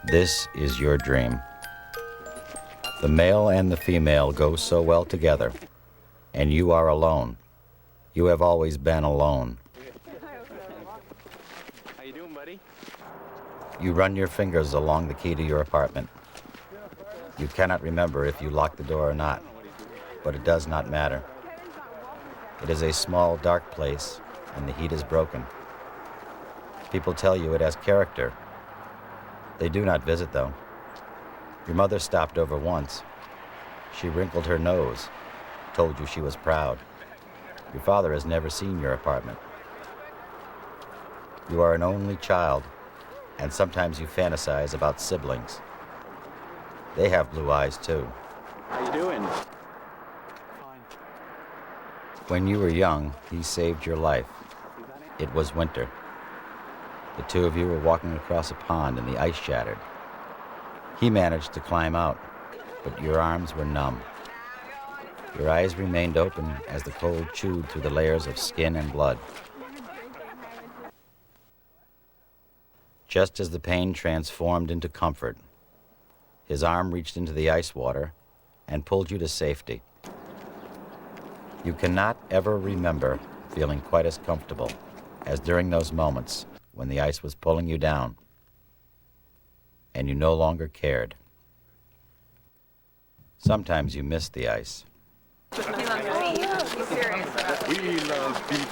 This is your dream. The male and the female go so well together, and you are alone. You have always been alone. How you doing, buddy? You run your fingers along the key to your apartment. You cannot remember if you locked the door or not, but it does not matter. It is a small, dark place, and the heat is broken. People tell you it has character. They do not visit, though. Your mother stopped over once. She wrinkled her nose, told you she was proud. Your father has never seen your apartment. You are an only child, and sometimes you fantasize about siblings. They have blue eyes, too. How you doing? Fine. When you were young, he saved your life. It was winter. The two of you were walking across a pond and the ice shattered. He managed to climb out, but your arms were numb. Your eyes remained open as the cold chewed through the layers of skin and blood. Just as the pain transformed into comfort, his arm reached into the ice water and pulled you to safety. You cannot ever remember feeling quite as comfortable as during those moments when the ice was pulling you down and you no longer cared. Sometimes you missed the ice. He loves beef. He's serious. We love beef.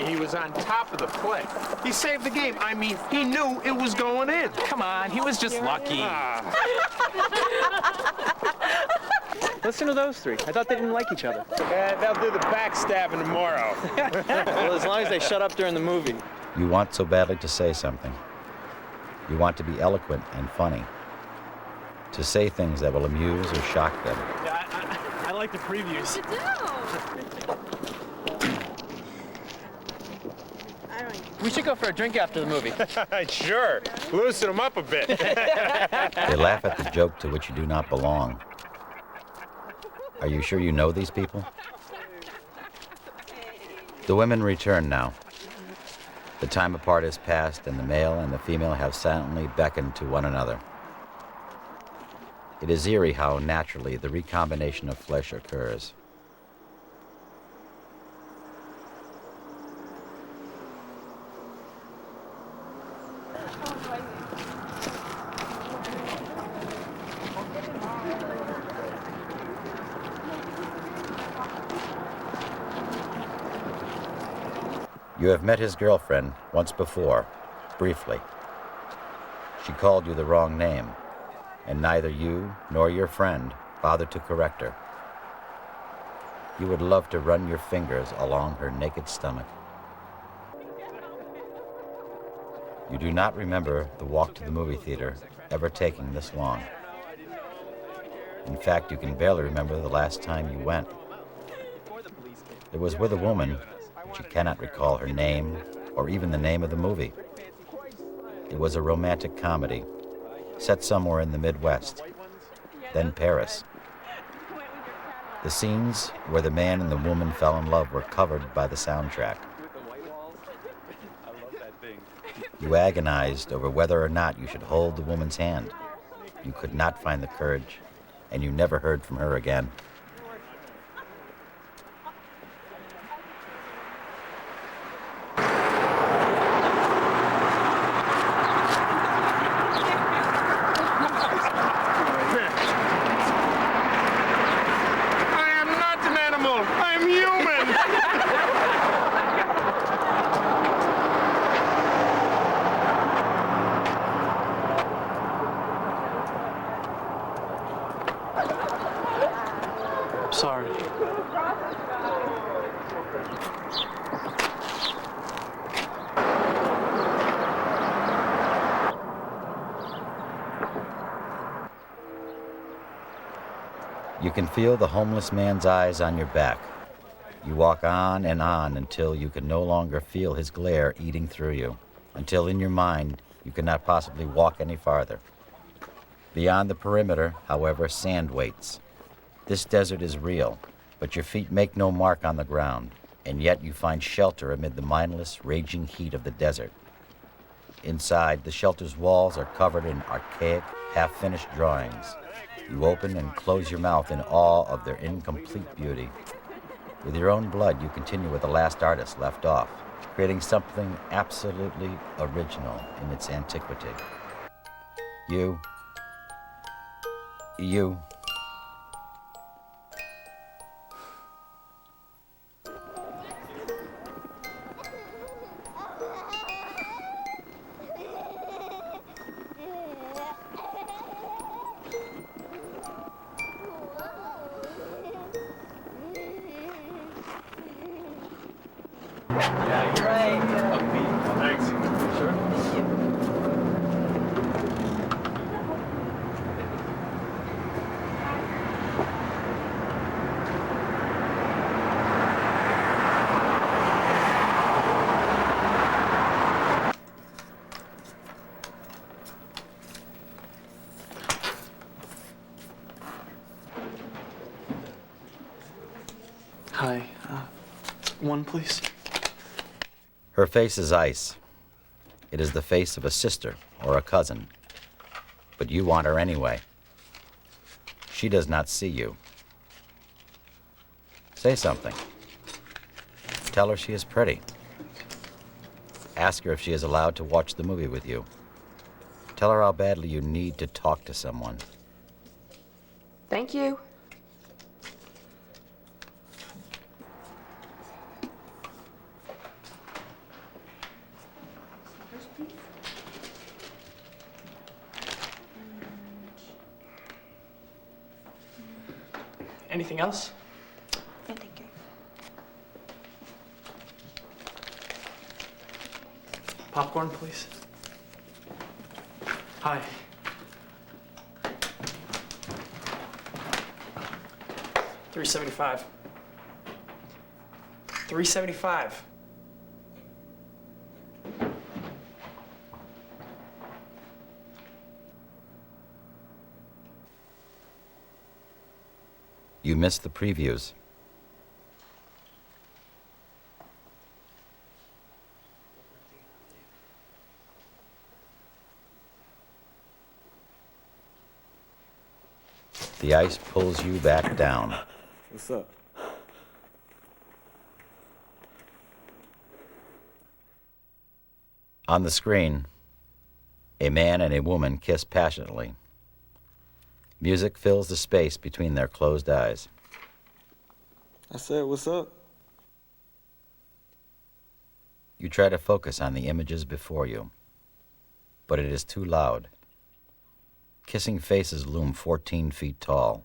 He was on top of the play. He saved the game. I mean, he knew it was going in. Come on, he was just lucky. Listen to those three. I thought they didn't like each other. Yeah, they'll do the backstabbing tomorrow. Well, as long as they shut up during the movie. You want so badly to say something. You want to be eloquent and funny. To say things that will amuse or shock them. Yeah, I like the previews. We should go for a drink after the movie. Sure. Loosen them up a bit. They laugh at the joke to which you do not belong. Are you sure you know these people? The women return now. The time apart is past, and the male and the female have silently beckoned to one another. It is eerie how naturally the recombination of flesh occurs. You have met his girlfriend once before, briefly. She called you the wrong name, and neither you nor your friend bothered to correct her. You would love to run your fingers along her naked stomach. You do not remember the walk to the movie theater ever taking this long. In fact, you can barely remember the last time you went. It was with a woman, but you cannot recall her name or even the name of the movie. It was a romantic comedy, set somewhere in the Midwest, then Paris. The scenes where the man and the woman fell in love were covered by the soundtrack. You agonized over whether or not you should hold the woman's hand. You could not find the courage, and you never heard from her again. Sorry. You can feel the homeless man's eyes on your back. You walk on and on until you can no longer feel his glare eating through you. until in your mind you cannot possibly walk any farther. Beyond the perimeter, however, sand waits. This desert is real, but your feet make no mark on the ground, and yet you find shelter amid the mindless, raging heat of the desert. Inside, the shelter's walls are covered in archaic, half-finished drawings. You open and close your mouth in awe of their incomplete beauty. With your own blood, you continue where the last artist left off, creating something absolutely original in its antiquity. You. Thanks. Hi. One, please. Her face is ice. It is the face of a sister or a cousin. But you want her anyway. She does not see you. Say something. Tell her she is pretty. Ask her if she is allowed to watch the movie with you. Tell her how badly you need to talk to someone. Thank you. Anything else? No, thank you. Popcorn, please. Hi. $3.75. $3.75. You missed the previews. The ice pulls you back down. What's up? On the screen, a man and a woman kiss passionately. Music fills the space between their closed eyes. I said, what's up? You try to focus on the images before you, but it is too loud. Kissing faces loom 14 feet tall.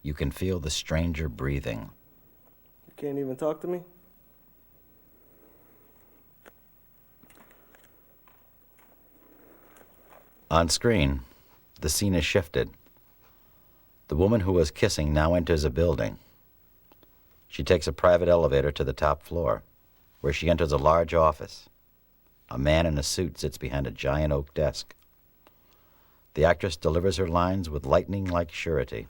You can feel the stranger breathing. You can't even talk to me? On screen, the scene is shifted. The woman who was kissing now enters a building. She takes a private elevator to the top floor, where she enters a large office. A man in a suit sits behind a giant oak desk. The actress delivers her lines with lightning-like surety.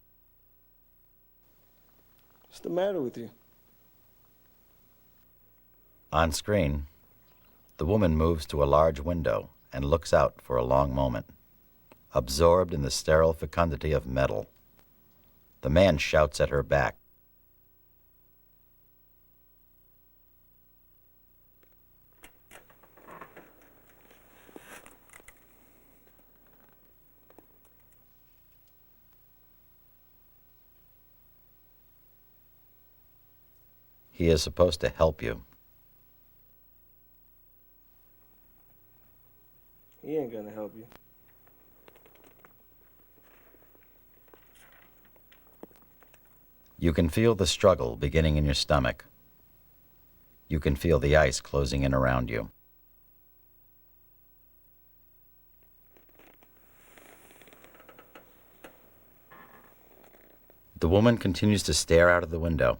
What's the matter with you? On screen, the woman moves to a large window and looks out for a long moment, absorbed in the sterile fecundity of metal. The man shouts at her back. He is supposed to help you. He ain't gonna help you. You can feel the struggle beginning in your stomach. You can feel the ice closing in around you. The woman continues to stare out of the window,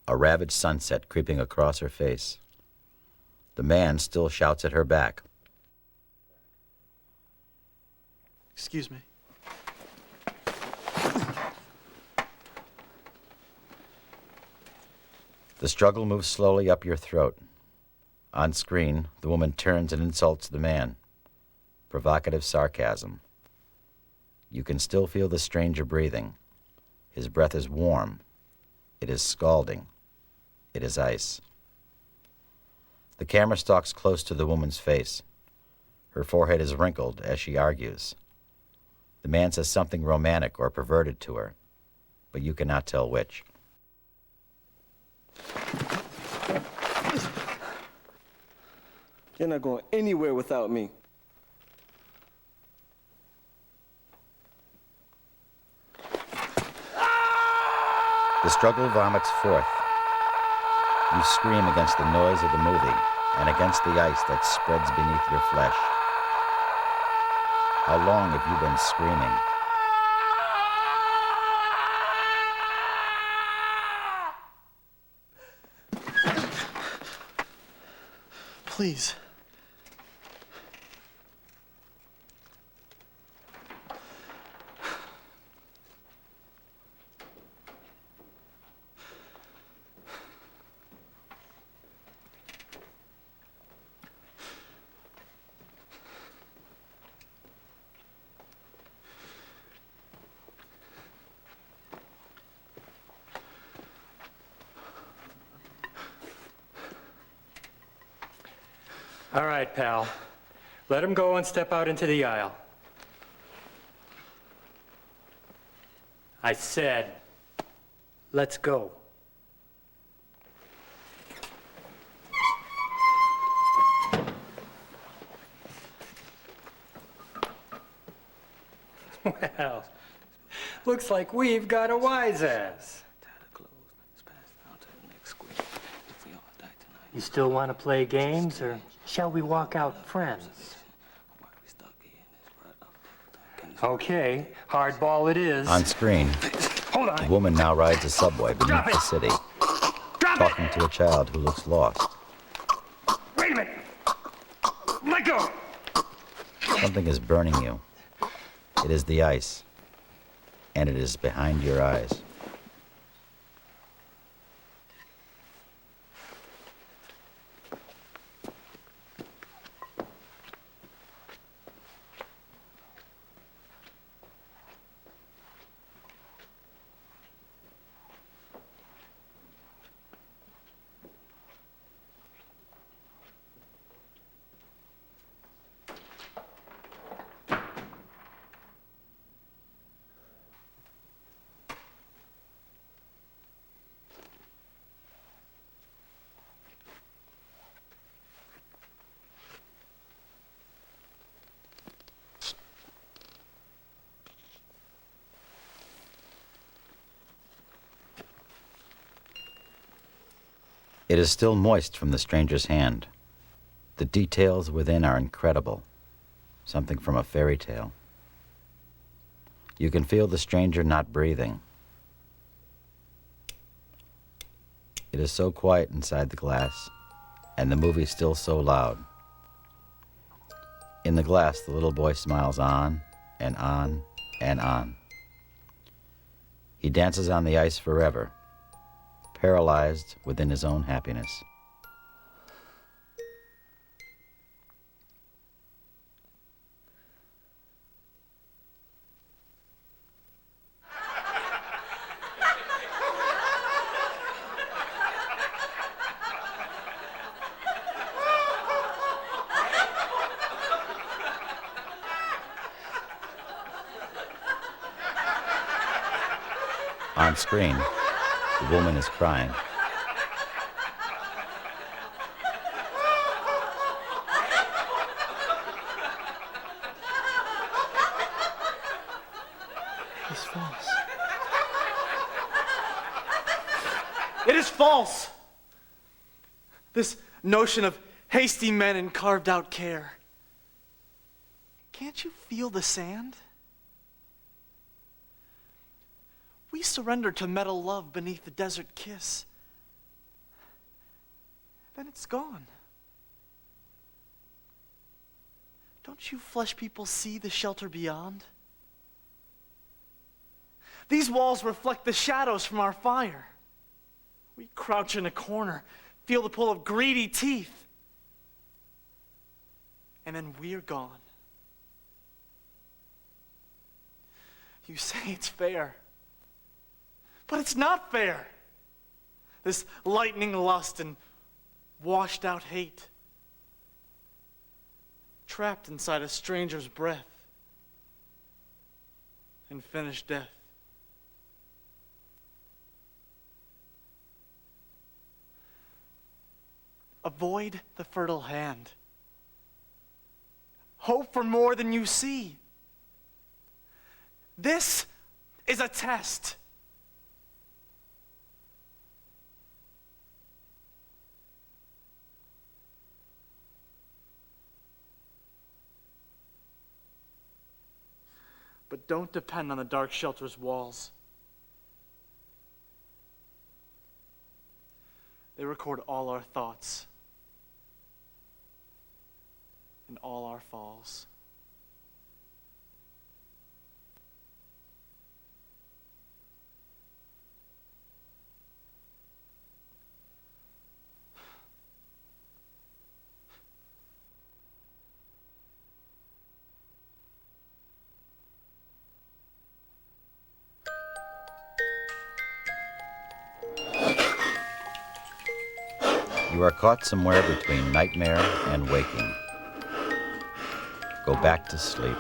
a ravaged sunset creeping across her face. The man still shouts at her back. Excuse me. The struggle moves slowly up your throat. On screen, the woman turns and insults the man. Provocative sarcasm. You can still feel the stranger breathing. His breath is warm. It is scalding. It is ice. The camera stalks close to the woman's face. Her forehead is wrinkled as she argues. The man says something romantic or perverted to her, but you cannot tell which. You're not going anywhere without me. The struggle vomits forth. You scream against the noise of the movie and against the ice that spreads beneath your flesh. How long have you been screaming? Please. All right, pal. Let him go and step out into the aisle. I said, let's go. Well, looks like we've got a wise ass. You still want to play games, or shall we walk out friends? Okay, hardball it is. On screen, Hold the on. woman now rides a subway beneath Drop the it. city, Drop talking to a child who looks lost. it! Wait a minute! Let go! Something is burning you. It is the ice, and it is behind your eyes. It is still moist from the stranger's hand. The details within are incredible, something from a fairy tale. You can feel the stranger not breathing. It is so quiet inside the glass, and the movie still so loud. In the glass, the little boy smiles on and on and on. He dances on the ice forever, paralyzed within his own happiness. On screen, the woman is crying. It's false. It is false! This notion of hasty men and carved out care. Can't you feel the sand? We surrender to metal love beneath the desert kiss. Then it's gone. Don't you flesh people see the shelter beyond? These walls reflect the shadows from our fire. We crouch in a corner, feel the pull of greedy teeth, and then we're gone. You say it's fair, but it's not fair. This lightning lust and washed out hate, trapped inside a stranger's breath and finished death. Avoid the fertile hand. Hope for more than you see. This is a test. But don't depend on the dark shelter's walls. They record all our thoughts and all our falls. You are caught somewhere between nightmare and waking. Go back to sleep.